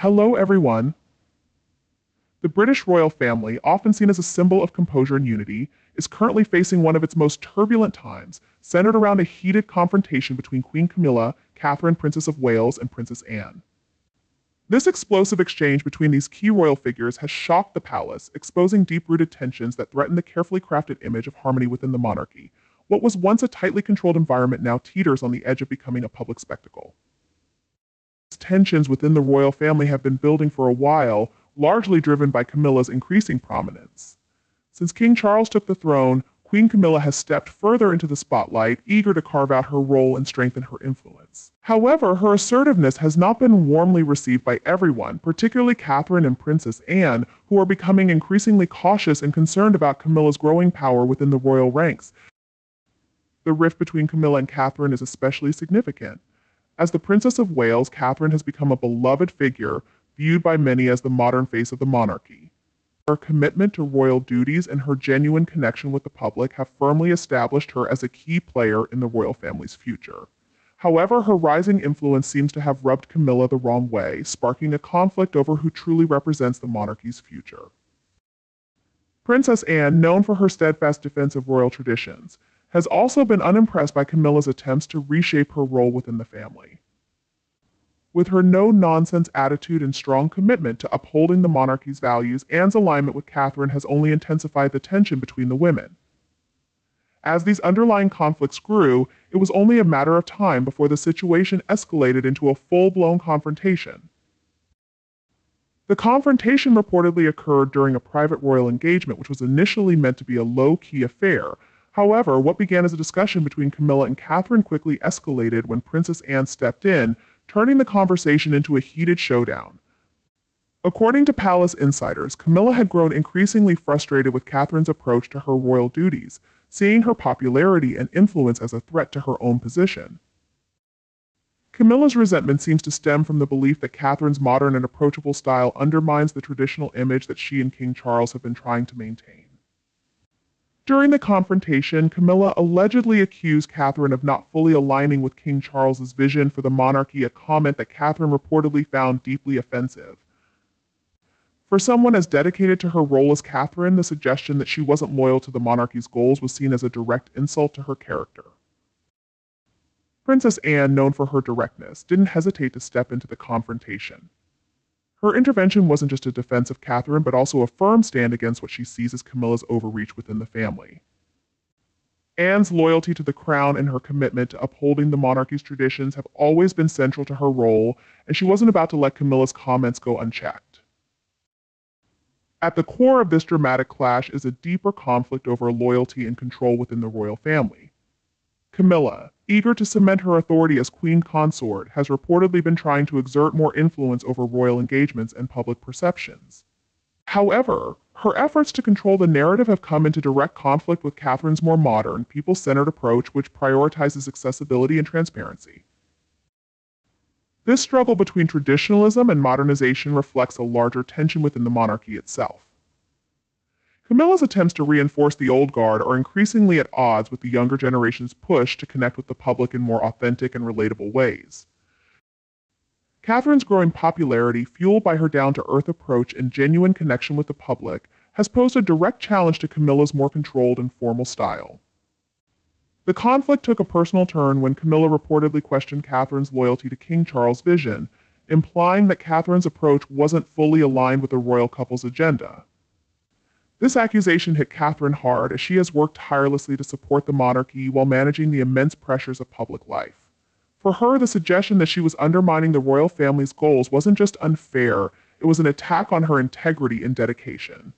Hello, everyone. The British royal family, often seen as a symbol of composure and unity, is currently facing one of its most turbulent times, centered around a heated confrontation between Queen Camilla, Catherine, Princess of Wales, and Princess Anne. This explosive exchange between these key royal figures has shocked the palace, exposing deep-rooted tensions that threaten the carefully crafted image of harmony within the monarchy. What was once a tightly controlled environment now teeters on the edge of becoming a public spectacle. Tensions within the royal family have been building for a while, largely driven by Camilla's increasing prominence. Since King Charles took the throne, Queen Camilla has stepped further into the spotlight, eager to carve out her role and strengthen her influence. However, her assertiveness has not been warmly received by everyone, particularly Catherine and Princess Anne, who are becoming increasingly cautious and concerned about Camilla's growing power within the royal ranks. The rift between Camilla and Catherine is especially significant. As the Princess of Wales, Catherine has become a beloved figure, viewed by many as the modern face of the monarchy. Her commitment to royal duties and her genuine connection with the public have firmly established her as a key player in the royal family's future. However, her rising influence seems to have rubbed Camilla the wrong way, sparking a conflict over who truly represents the monarchy's future. Princess Anne, known for her steadfast defense of royal traditions, has also been unimpressed by Camilla's attempts to reshape her role within the family. With her no-nonsense attitude and strong commitment to upholding the monarchy's values, Anne's alignment with Catherine has only intensified the tension between the women. As these underlying conflicts grew, it was only a matter of time before the situation escalated into a full-blown confrontation. The confrontation reportedly occurred during a private royal engagement, which was initially meant to be a low-key affair. However, what began as a discussion between Camilla and Catherine quickly escalated when Princess Anne stepped in, turning the conversation into a heated showdown. According to palace insiders, Camilla had grown increasingly frustrated with Catherine's approach to her royal duties, seeing her popularity and influence as a threat to her own position. Camilla's resentment seems to stem from the belief that Catherine's modern and approachable style undermines the traditional image that she and King Charles have been trying to maintain. During the confrontation, Camilla allegedly accused Catherine of not fully aligning with King Charles's vision for the monarchy, a comment that Catherine reportedly found deeply offensive. For someone as dedicated to her role as Catherine, the suggestion that she wasn't loyal to the monarchy's goals was seen as a direct insult to her character. Princess Anne, known for her directness, didn't hesitate to step into the confrontation. Her intervention wasn't just a defense of Catherine, but also a firm stand against what she sees as Camilla's overreach within the family. Anne's loyalty to the crown and her commitment to upholding the monarchy's traditions have always been central to her role, and she wasn't about to let Camilla's comments go unchecked. At the core of this dramatic clash is a deeper conflict over loyalty and control within the royal family. Camilla, eager to cement her authority as queen consort, has reportedly been trying to exert more influence over royal engagements and public perceptions. However, her efforts to control the narrative have come into direct conflict with Catherine's more modern, people-centered approach, which prioritizes accessibility and transparency. This struggle between traditionalism and modernization reflects a larger tension within the monarchy itself. Camilla's attempts to reinforce the old guard are increasingly at odds with the younger generation's push to connect with the public in more authentic and relatable ways. Catherine's growing popularity, fueled by her down-to-earth approach and genuine connection with the public, has posed a direct challenge to Camilla's more controlled and formal style. The conflict took a personal turn when Camilla reportedly questioned Catherine's loyalty to King Charles' vision, implying that Catherine's approach wasn't fully aligned with the royal couple's agenda. This accusation hit Catherine hard, as she has worked tirelessly to support the monarchy while managing the immense pressures of public life. For her, the suggestion that she was undermining the royal family's goals wasn't just unfair, it was an attack on her integrity and dedication.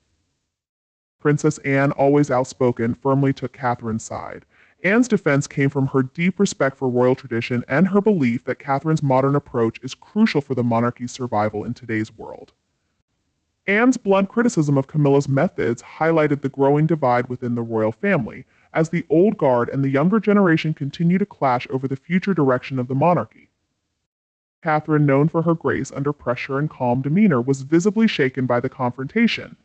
Princess Anne, always outspoken, firmly took Catherine's side. Anne's defense came from her deep respect for royal tradition and her belief that Catherine's modern approach is crucial for the monarchy's survival in today's world. Anne's blunt criticism of Camilla's methods highlighted the growing divide within the royal family, as the old guard and the younger generation continue to clash over the future direction of the monarchy. Catherine, known for her grace under pressure and calm demeanor, was visibly shaken by the confrontation.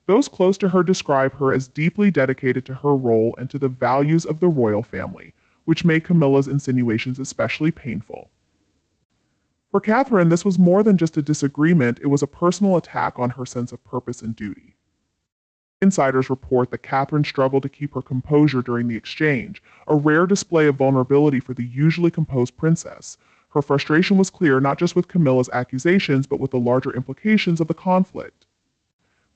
Those close to her describe her as deeply dedicated to her role and to the values of the royal family, which made Camilla's insinuations especially painful. For Catherine, this was more than just a disagreement, it was a personal attack on her sense of purpose and duty. Insiders report that Catherine struggled to keep her composure during the exchange, a rare display of vulnerability for the usually composed princess. Her frustration was clear not just with Camilla's accusations, but with the larger implications of the conflict.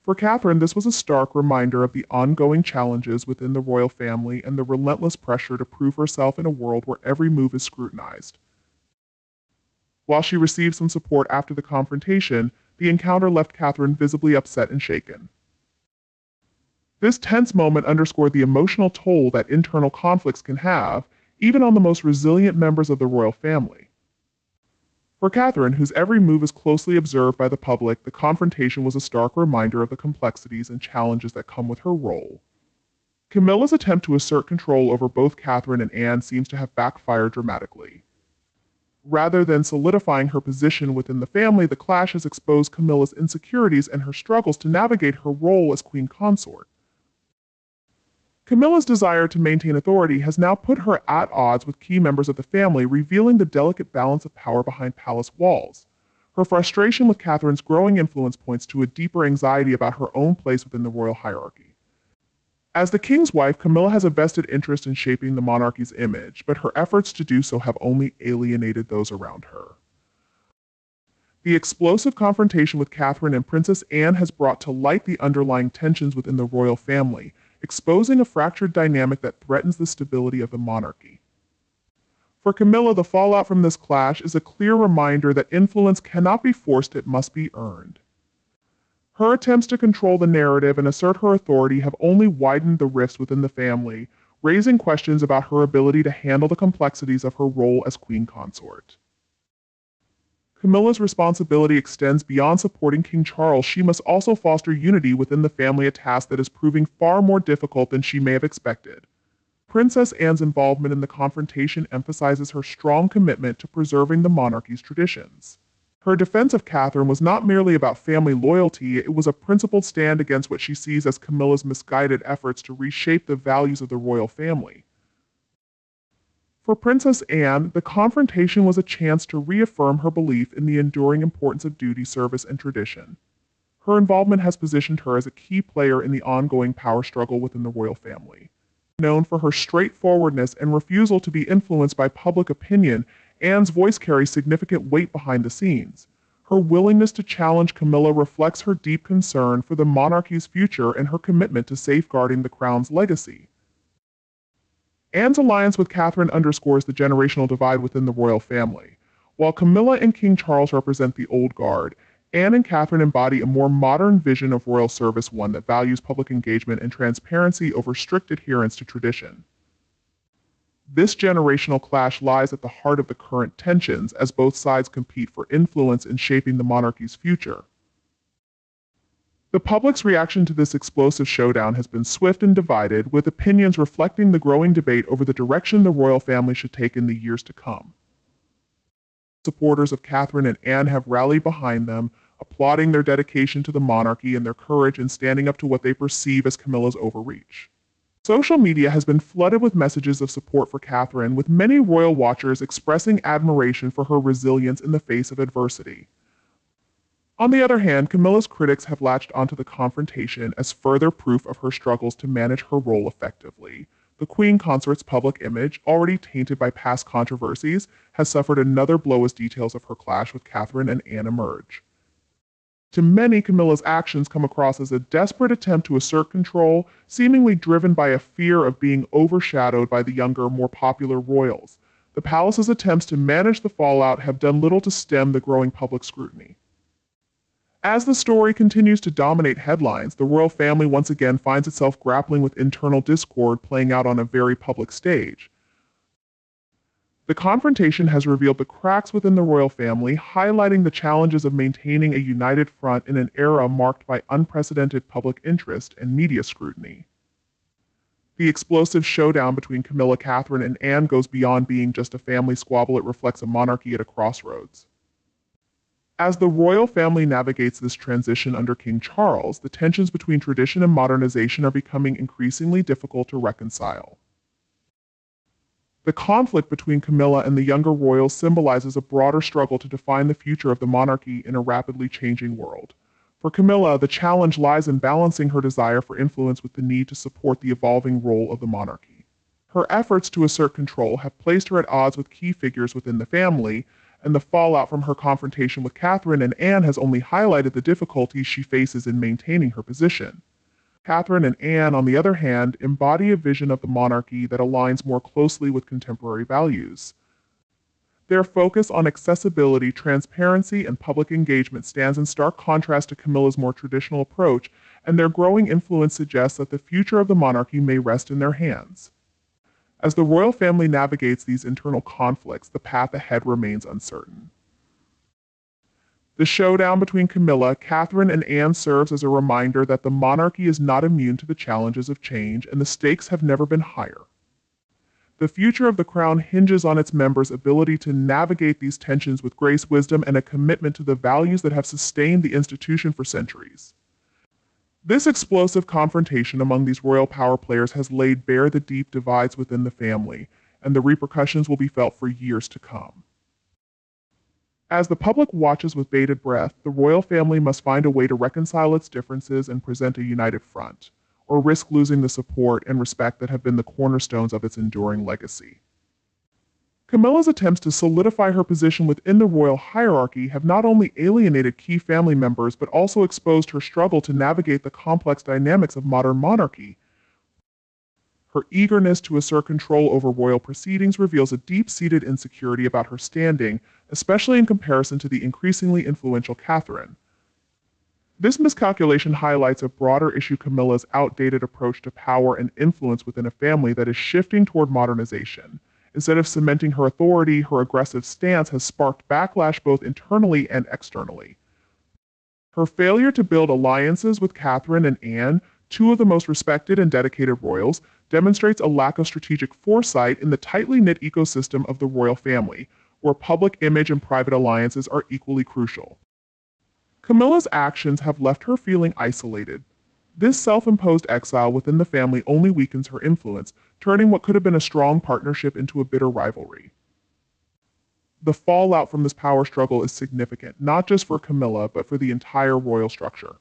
For Catherine, this was a stark reminder of the ongoing challenges within the royal family and the relentless pressure to prove herself in a world where every move is scrutinized. While she received some support after the confrontation, the encounter left Catherine visibly upset and shaken. This tense moment underscored the emotional toll that internal conflicts can have, even on the most resilient members of the royal family. For Catherine, whose every move is closely observed by the public, the confrontation was a stark reminder of the complexities and challenges that come with her role. Camilla's attempt to assert control over both Catherine and Anne seems to have backfired dramatically. Rather than solidifying her position within the family, the clash has exposed Camilla's insecurities and her struggles to navigate her role as queen consort. Camilla's desire to maintain authority has now put her at odds with key members of the family, revealing the delicate balance of power behind palace walls. Her frustration with Catherine's growing influence points to a deeper anxiety about her own place within the royal hierarchy. As the king's wife, Camilla has a vested interest in shaping the monarchy's image, but her efforts to do so have only alienated those around her. The explosive confrontation with Catherine and Princess Anne has brought to light the underlying tensions within the royal family, exposing a fractured dynamic that threatens the stability of the monarchy. For Camilla, the fallout from this clash is a clear reminder that influence cannot be forced, it must be earned. Her attempts to control the narrative and assert her authority have only widened the rifts within the family, raising questions about her ability to handle the complexities of her role as queen consort. Camilla's responsibility extends beyond supporting King Charles. She must also foster unity within the family, a task that is proving far more difficult than she may have expected. Princess Anne's involvement in the confrontation emphasizes her strong commitment to preserving the monarchy's traditions. Her defense of Catherine was not merely about family loyalty, it was a principled stand against what she sees as Camilla's misguided efforts to reshape the values of the royal family. For Princess Anne, the confrontation was a chance to reaffirm her belief in the enduring importance of duty, service, and tradition. Her involvement has positioned her as a key player in the ongoing power struggle within the royal family. Known for her straightforwardness and refusal to be influenced by public opinion, Anne's voice carries significant weight behind the scenes. Her willingness to challenge Camilla reflects her deep concern for the monarchy's future and her commitment to safeguarding the crown's legacy. Anne's alliance with Catherine underscores the generational divide within the royal family. While Camilla and King Charles represent the old guard, Anne and Catherine embody a more modern vision of royal service, one that values public engagement and transparency over strict adherence to tradition. This generational clash lies at the heart of the current tensions, as both sides compete for influence in shaping the monarchy's future. The public's reaction to this explosive showdown has been swift and divided, with opinions reflecting the growing debate over the direction the royal family should take in the years to come. Supporters of Catherine and Anne have rallied behind them, applauding their dedication to the monarchy and their courage in standing up to what they perceive as Camilla's overreach. Social media has been flooded with messages of support for Catherine, with many royal watchers expressing admiration for her resilience in the face of adversity. On the other hand, Camilla's critics have latched onto the confrontation as further proof of her struggles to manage her role effectively. The queen consort's public image, already tainted by past controversies, has suffered another blow as details of her clash with Catherine and Anne emerge. To many, Camilla's actions come across as a desperate attempt to assert control, seemingly driven by a fear of being overshadowed by the younger, more popular royals. The palace's attempts to manage the fallout have done little to stem the growing public scrutiny. As the story continues to dominate headlines, the royal family once again finds itself grappling with internal discord playing out on a very public stage. The confrontation has revealed the cracks within the royal family, highlighting the challenges of maintaining a united front in an era marked by unprecedented public interest and media scrutiny. The explosive showdown between Camilla, Catherine, and Anne goes beyond being just a family squabble, it reflects a monarchy at a crossroads. As the royal family navigates this transition under King Charles, the tensions between tradition and modernization are becoming increasingly difficult to reconcile. The conflict between Camilla and the younger royals symbolizes a broader struggle to define the future of the monarchy in a rapidly changing world. For Camilla, the challenge lies in balancing her desire for influence with the need to support the evolving role of the monarchy. Her efforts to assert control have placed her at odds with key figures within the family, and the fallout from her confrontation with Catherine and Anne has only highlighted the difficulties she faces in maintaining her position. Catherine and Anne, on the other hand, embody a vision of the monarchy that aligns more closely with contemporary values. Their focus on accessibility, transparency, and public engagement stands in stark contrast to Camilla's more traditional approach, and their growing influence suggests that the future of the monarchy may rest in their hands. As the royal family navigates these internal conflicts, the path ahead remains uncertain. The showdown between Camilla, Catherine, and Anne serves as a reminder that the monarchy is not immune to the challenges of change, and the stakes have never been higher. The future of the crown hinges on its members' ability to navigate these tensions with grace, wisdom, and a commitment to the values that have sustained the institution for centuries. This explosive confrontation among these royal power players has laid bare the deep divides within the family, and the repercussions will be felt for years to come. As the public watches with bated breath, the royal family must find a way to reconcile its differences and present a united front, or risk losing the support and respect that have been the cornerstones of its enduring legacy. Camilla's attempts to solidify her position within the royal hierarchy have not only alienated key family members, but also exposed her struggle to navigate the complex dynamics of modern monarchy. Her eagerness to assert control over royal proceedings reveals a deep-seated insecurity about her standing, especially in comparison to the increasingly influential Catherine. This miscalculation highlights a broader issue: Camilla's outdated approach to power and influence within a family that is shifting toward modernization. Instead of cementing her authority, her aggressive stance has sparked backlash both internally and externally. Her failure to build alliances with Catherine and Anne, two of the most respected and dedicated royals, demonstrates a lack of strategic foresight in the tightly knit ecosystem of the royal family, where public image and private alliances are equally crucial. Camilla's actions have left her feeling isolated. This self-imposed exile within the family only weakens her influence, turning what could have been a strong partnership into a bitter rivalry. The fallout from this power struggle is significant, not just for Camilla, but for the entire royal structure.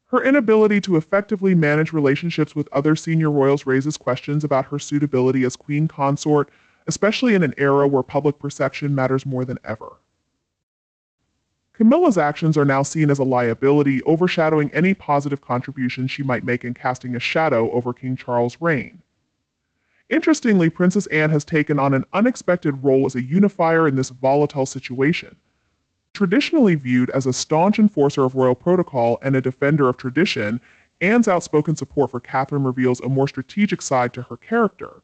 Her inability to effectively manage relationships with other senior royals raises questions about her suitability as queen consort, especially in an era where public perception matters more than ever. Camilla's actions are now seen as a liability, overshadowing any positive contributions she might make and casting a shadow over King Charles' reign. Interestingly, Princess Anne has taken on an unexpected role as a unifier in this volatile situation. Traditionally viewed as a staunch enforcer of royal protocol and a defender of tradition, Anne's outspoken support for Catherine reveals a more strategic side to her character.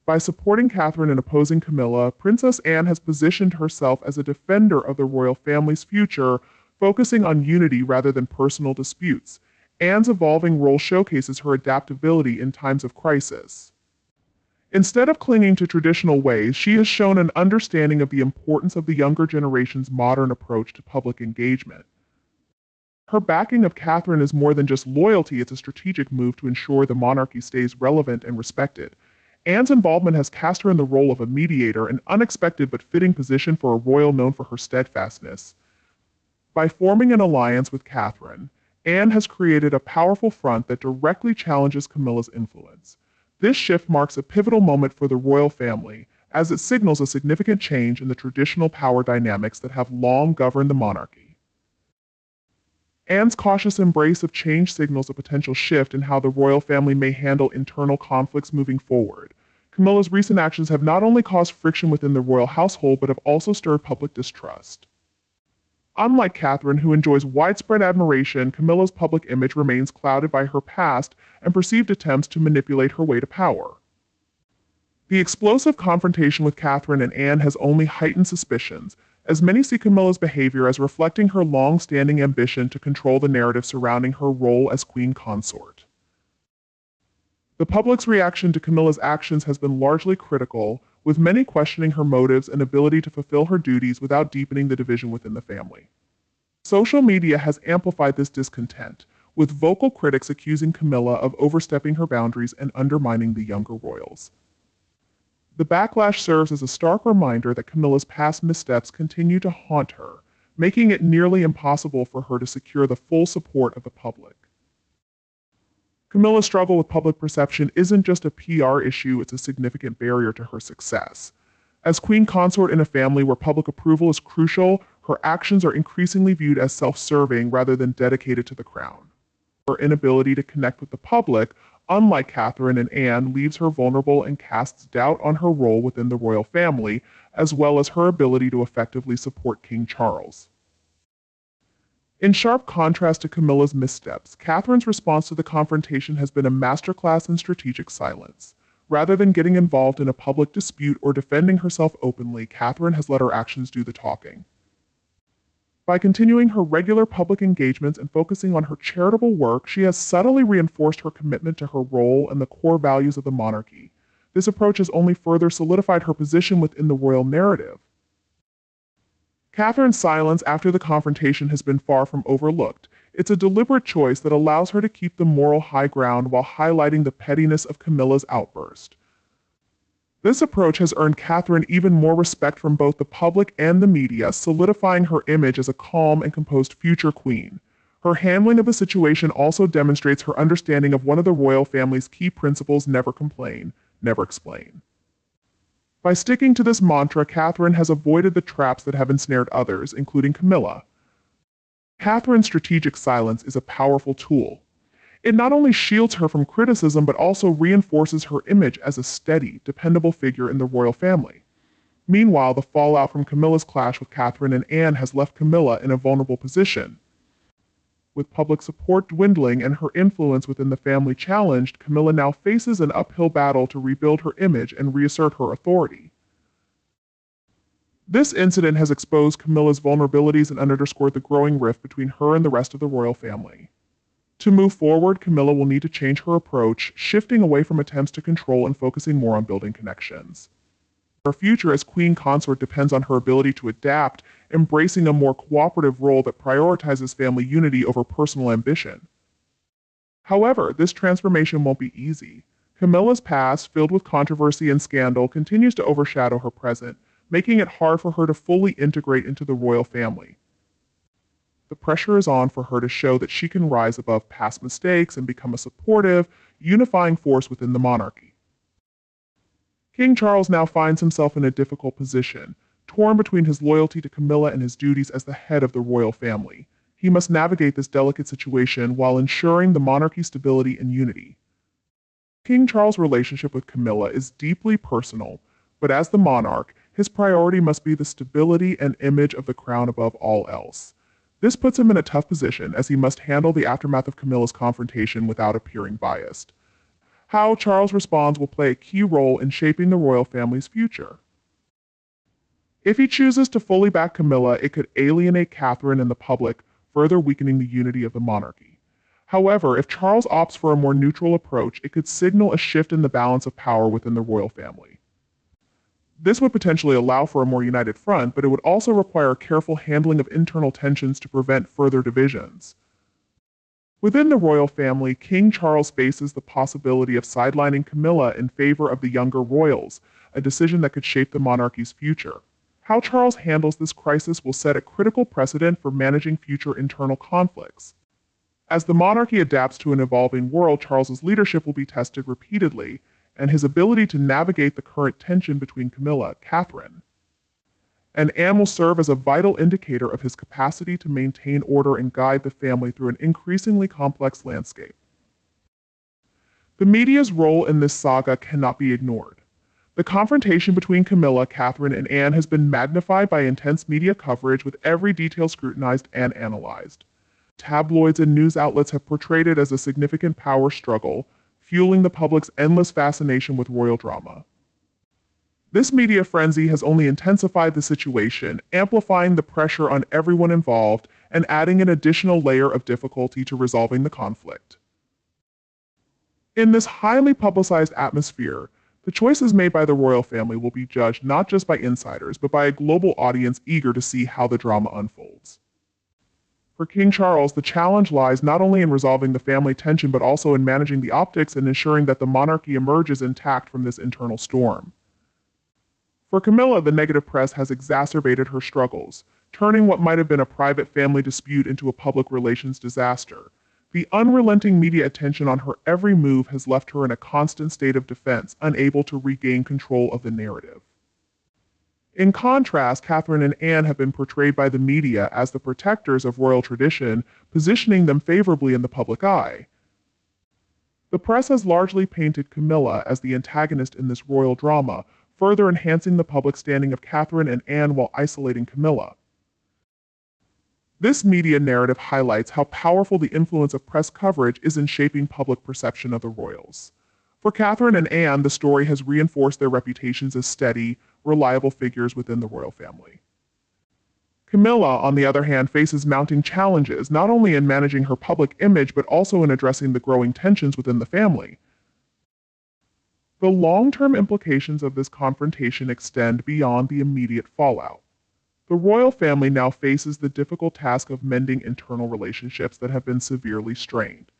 By supporting Catherine and opposing Camilla, Princess Anne has positioned herself as a defender of the royal family's future, focusing on unity rather than personal disputes. Anne's evolving role showcases her adaptability in times of crisis. Instead of clinging to traditional ways, she has shown an understanding of the importance of the younger generation's modern approach to public engagement. Her backing of Catherine is more than just loyalty, it's a strategic move to ensure the monarchy stays relevant and respected. Anne's involvement has cast her in the role of a mediator, an unexpected but fitting position for a royal known for her steadfastness. By forming an alliance with Catherine, Anne has created a powerful front that directly challenges Camilla's influence. This shift marks a pivotal moment for the royal family, as it signals a significant change in the traditional power dynamics that have long governed the monarchy. Anne's cautious embrace of change signals a potential shift in how the royal family may handle internal conflicts moving forward. Camilla's recent actions have not only caused friction within the royal household, but have also stirred public distrust. Unlike Catherine, who enjoys widespread admiration, Camilla's public image remains clouded by her past and perceived attempts to manipulate her way to power. The explosive confrontation with Catherine and Anne has only heightened suspicions, as many see Camilla's behavior as reflecting her long-standing ambition to control the narrative surrounding her role as queen consort. The public's reaction to Camilla's actions has been largely critical, with many questioning her motives and ability to fulfill her duties without deepening the division within the family. Social media has amplified this discontent, with vocal critics accusing Camilla of overstepping her boundaries and undermining the younger royals. The backlash serves as a stark reminder that Camilla's past missteps continue to haunt her, making it nearly impossible for her to secure the full support of the public. Camilla's struggle with public perception isn't just a PR issue, it's a significant barrier to her success. As queen consort in a family where public approval is crucial, her actions are increasingly viewed as self-serving rather than dedicated to the crown. Her inability to connect with the public, unlike Catherine and Anne, leaves her vulnerable and casts doubt on her role within the royal family, as well as her ability to effectively support King Charles. In sharp contrast to Camilla's missteps, Catherine's response to the confrontation has been a masterclass in strategic silence. Rather than getting involved in a public dispute or defending herself openly, Catherine has let her actions do the talking. By continuing her regular public engagements and focusing on her charitable work, she has subtly reinforced her commitment to her role and the core values of the monarchy. This approach has only further solidified her position within the royal narrative. Catherine's silence after the confrontation has been far from overlooked. It's a deliberate choice that allows her to keep the moral high ground while highlighting the pettiness of Camilla's outburst. This approach has earned Catherine even more respect from both the public and the media, solidifying her image as a calm and composed future queen. Her handling of the situation also demonstrates her understanding of one of the royal family's key principles: never complain, never explain. By sticking to this mantra, Catherine has avoided the traps that have ensnared others, including Camilla. Catherine's strategic silence is a powerful tool. It not only shields her from criticism, but also reinforces her image as a steady, dependable figure in the royal family. Meanwhile, the fallout from Camilla's clash with Catherine and Anne has left Camilla in a vulnerable position. With public support dwindling and her influence within the family challenged, Camilla now faces an uphill battle to rebuild her image and reassert her authority. This incident has exposed Camilla's vulnerabilities and underscored the growing rift between her and the rest of the royal family. To move forward, Camilla will need to change her approach, shifting away from attempts to control and focusing more on building connections. Her future as queen consort depends on her ability to adapt, embracing a more cooperative role that prioritizes family unity over personal ambition. However, this transformation won't be easy. Camilla's past, filled with controversy and scandal, continues to overshadow her present, making it hard for her to fully integrate into the royal family. The pressure is on for her to show that she can rise above past mistakes and become a supportive, unifying force within the monarchy. King Charles now finds himself in a difficult position, torn between his loyalty to Camilla and his duties as the head of the royal family. He must navigate this delicate situation while ensuring the monarchy's stability and unity. King Charles' relationship with Camilla is deeply personal, but as the monarch, his priority must be the stability and image of the crown above all else. This puts him in a tough position as he must handle the aftermath of Camilla's confrontation without appearing biased. How Charles responds will play a key role in shaping the royal family's future. If he chooses to fully back Camilla, it could alienate Catherine and the public, further weakening the unity of the monarchy. However, if Charles opts for a more neutral approach, it could signal a shift in the balance of power within the royal family. This would potentially allow for a more united front, but it would also require careful handling of internal tensions to prevent further divisions. Within the royal family, King Charles faces the possibility of sidelining Camilla in favor of the younger royals, a decision that could shape the monarchy's future. How Charles handles this crisis will set a critical precedent for managing future internal conflicts. As the monarchy adapts to an evolving world, Charles's leadership will be tested repeatedly, and his ability to navigate the current tension between Camilla, Catherine, and Anne will serve as a vital indicator of his capacity to maintain order and guide the family through an increasingly complex landscape. The media's role in this saga cannot be ignored. The confrontation between Camilla, Catherine, and Anne has been magnified by intense media coverage, with every detail scrutinized and analyzed. Tabloids and news outlets have portrayed it as a significant power struggle, fueling the public's endless fascination with royal drama. This media frenzy has only intensified the situation, amplifying the pressure on everyone involved and adding an additional layer of difficulty to resolving the conflict. In this highly publicized atmosphere, the choices made by the royal family will be judged not just by insiders, but by a global audience eager to see how the drama unfolds. For King Charles, the challenge lies not only in resolving the family tension, but also in managing the optics and ensuring that the monarchy emerges intact from this internal storm. For Camilla, the negative press has exacerbated her struggles, turning what might have been a private family dispute into a public relations disaster. The unrelenting media attention on her every move has left her in a constant state of defense, unable to regain control of the narrative. In contrast, Catherine and Anne have been portrayed by the media as the protectors of royal tradition, positioning them favorably in the public eye. The press has largely painted Camilla as the antagonist in this royal drama, further enhancing the public standing of Catherine and Anne while isolating Camilla. This media narrative highlights how powerful the influence of press coverage is in shaping public perception of the royals. For Catherine and Anne, the story has reinforced their reputations as steady, reliable figures within the royal family. Camilla, on the other hand, faces mounting challenges, not only in managing her public image, but also in addressing the growing tensions within the family. The long-term implications of this confrontation extend beyond the immediate fallout. The royal family now faces the difficult task of mending internal relationships that have been severely strained.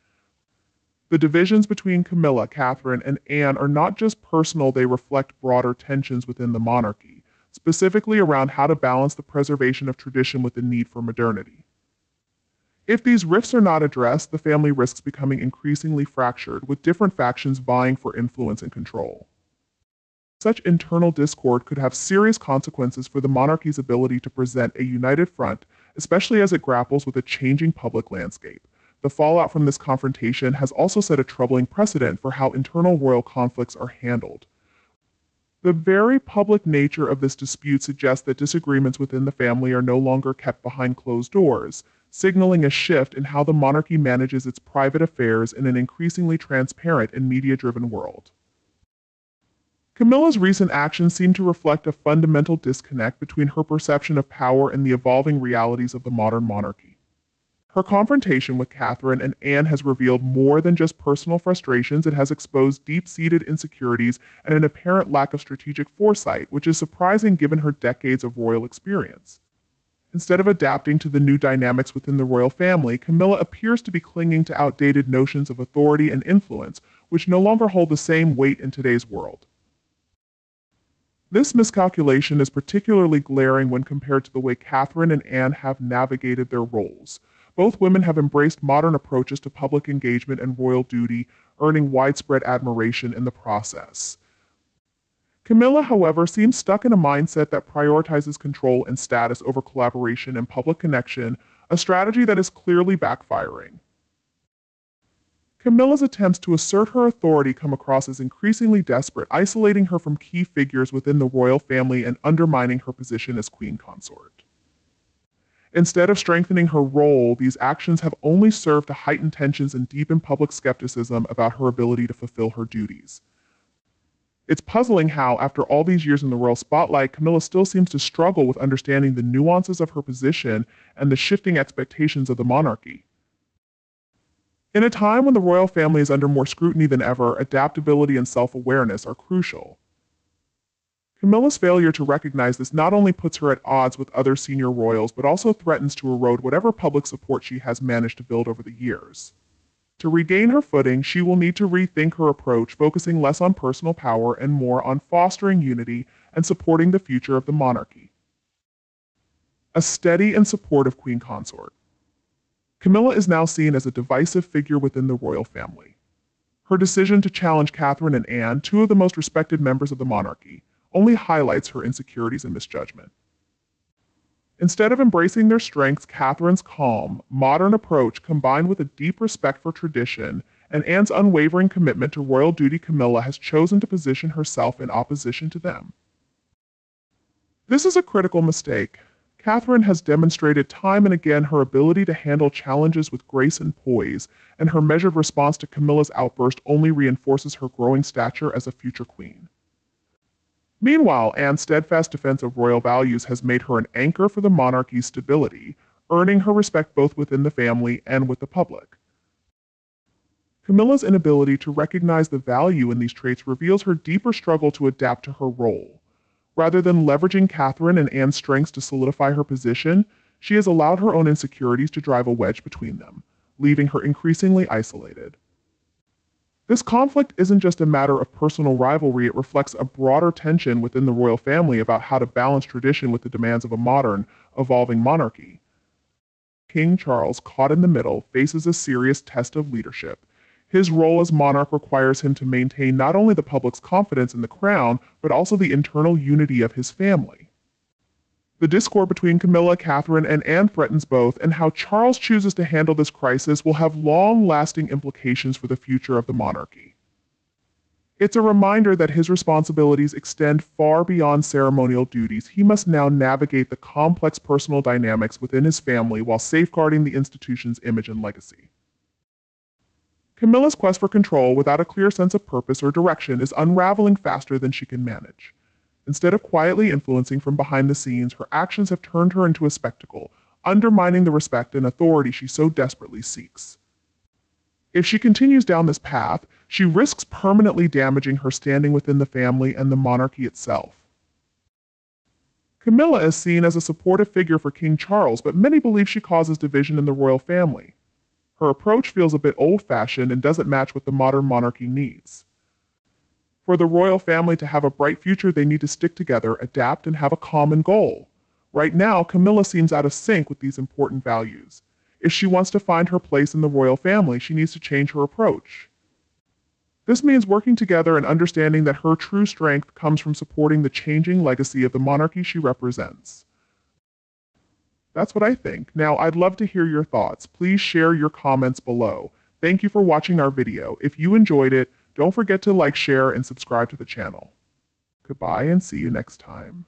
The divisions between Camilla, Catherine, and Anne are not just personal, they reflect broader tensions within the monarchy, specifically around how to balance the preservation of tradition with the need for modernity. If these rifts are not addressed, the family risks becoming increasingly fractured, with different factions vying for influence and control. Such internal discord could have serious consequences for the monarchy's ability to present a united front, especially as it grapples with a changing public landscape. The fallout from this confrontation has also set a troubling precedent for how internal royal conflicts are handled. The very public nature of this dispute suggests that disagreements within the family are no longer kept behind closed doors, signaling a shift in how the monarchy manages its private affairs in an increasingly transparent and media-driven world. Camilla's recent actions seem to reflect a fundamental disconnect between her perception of power and the evolving realities of the modern monarchy. Her confrontation with Catherine and Anne has revealed more than just personal frustrations. It has exposed deep-seated insecurities and an apparent lack of strategic foresight, which is surprising given her decades of royal experience. Instead of adapting to the new dynamics within the royal family, Camilla appears to be clinging to outdated notions of authority and influence, which no longer hold the same weight in today's world. This miscalculation is particularly glaring when compared to the way Catherine and Anne have navigated their roles. Both women have embraced modern approaches to public engagement and royal duty, earning widespread admiration in the process. Camilla, however, seems stuck in a mindset that prioritizes control and status over collaboration and public connection, a strategy that is clearly backfiring. Camilla's attempts to assert her authority come across as increasingly desperate, isolating her from key figures within the royal family and undermining her position as queen consort. Instead of strengthening her role, these actions have only served to heighten tensions and deepen public skepticism about her ability to fulfill her duties. It's puzzling how, after all these years in the royal spotlight, Camilla still seems to struggle with understanding the nuances of her position and the shifting expectations of the monarchy. In a time when the royal family is under more scrutiny than ever, adaptability and self-awareness are crucial. Camilla's failure to recognize this not only puts her at odds with other senior royals, but also threatens to erode whatever public support she has managed to build over the years. To regain her footing, she will need to rethink her approach, focusing less on personal power and more on fostering unity and supporting the future of the monarchy. A steady and supportive queen consort. Camilla is now seen as a divisive figure within the royal family. Her decision to challenge Catherine and Anne, two of the most respected members of the monarchy, only highlights her insecurities and misjudgment. Instead of embracing their strengths, Catherine's calm, modern approach, combined with a deep respect for tradition and Anne's unwavering commitment to royal duty, Camilla has chosen to position herself in opposition to them. This is a critical mistake. Catherine has demonstrated time and again her ability to handle challenges with grace and poise, and her measured response to Camilla's outburst only reinforces her growing stature as a future queen. Meanwhile, Anne's steadfast defense of royal values has made her an anchor for the monarchy's stability, earning her respect both within the family and with the public. Camilla's inability to recognize the value in these traits reveals her deeper struggle to adapt to her role. Rather than leveraging Catherine and Anne's strengths to solidify her position, she has allowed her own insecurities to drive a wedge between them, leaving her increasingly isolated. This conflict isn't just a matter of personal rivalry, it reflects a broader tension within the royal family about how to balance tradition with the demands of a modern, evolving monarchy. King Charles, caught in the middle, faces a serious test of leadership. His role as monarch requires him to maintain not only the public's confidence in the crown, but also the internal unity of his family. The discord between Camilla, Catherine, and Anne threatens both, and how Charles chooses to handle this crisis will have long-lasting implications for the future of the monarchy. It's a reminder that his responsibilities extend far beyond ceremonial duties. He must now navigate the complex personal dynamics within his family while safeguarding the institution's image and legacy. Camilla's quest for control without a clear sense of purpose or direction is unraveling faster than she can manage. Instead of quietly influencing from behind the scenes, her actions have turned her into a spectacle, undermining the respect and authority she so desperately seeks. If she continues down this path, she risks permanently damaging her standing within the family and the monarchy itself. Camilla is seen as a supportive figure for King Charles, but many believe she causes division in the royal family. Her approach feels a bit old-fashioned and doesn't match what the modern monarchy needs. For the royal family to have a bright future, they need to stick together, adapt, and have a common goal. Right now, Camilla seems out of sync with these important values. If she wants to find her place in the royal family, she needs to change her approach. This means working together and understanding that her true strength comes from supporting the changing legacy of the monarchy she represents. That's what I think. Now, I'd love to hear your thoughts. Please share your comments below. Thank you for watching our video. If you enjoyed it, don't forget to like, share, and subscribe to the channel. Goodbye and see you next time.